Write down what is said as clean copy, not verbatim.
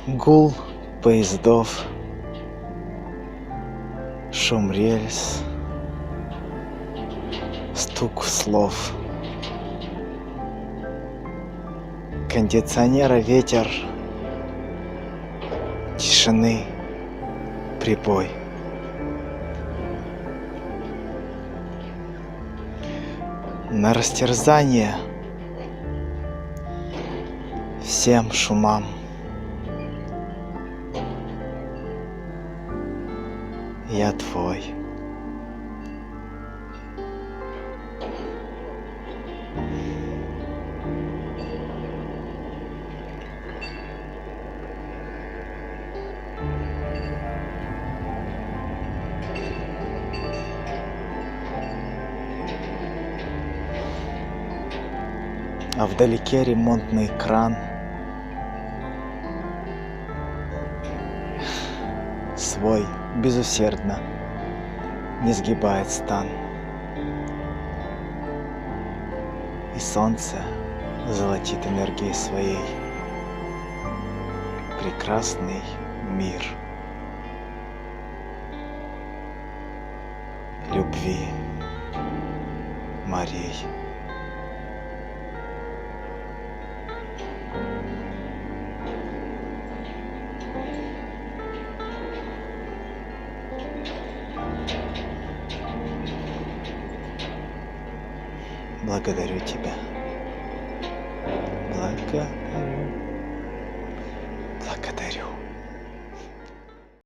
Гул поездов, шум рельс, стук слов. Кондиционера ветер, тишины прибой. На растерзание всем шумам. Я твой. А вдалеке ремонтный кран свой безусердно не сгибает стан. И солнце золотит энергией своей прекрасный мир любви морей. Благодарю тебя. Благодарю.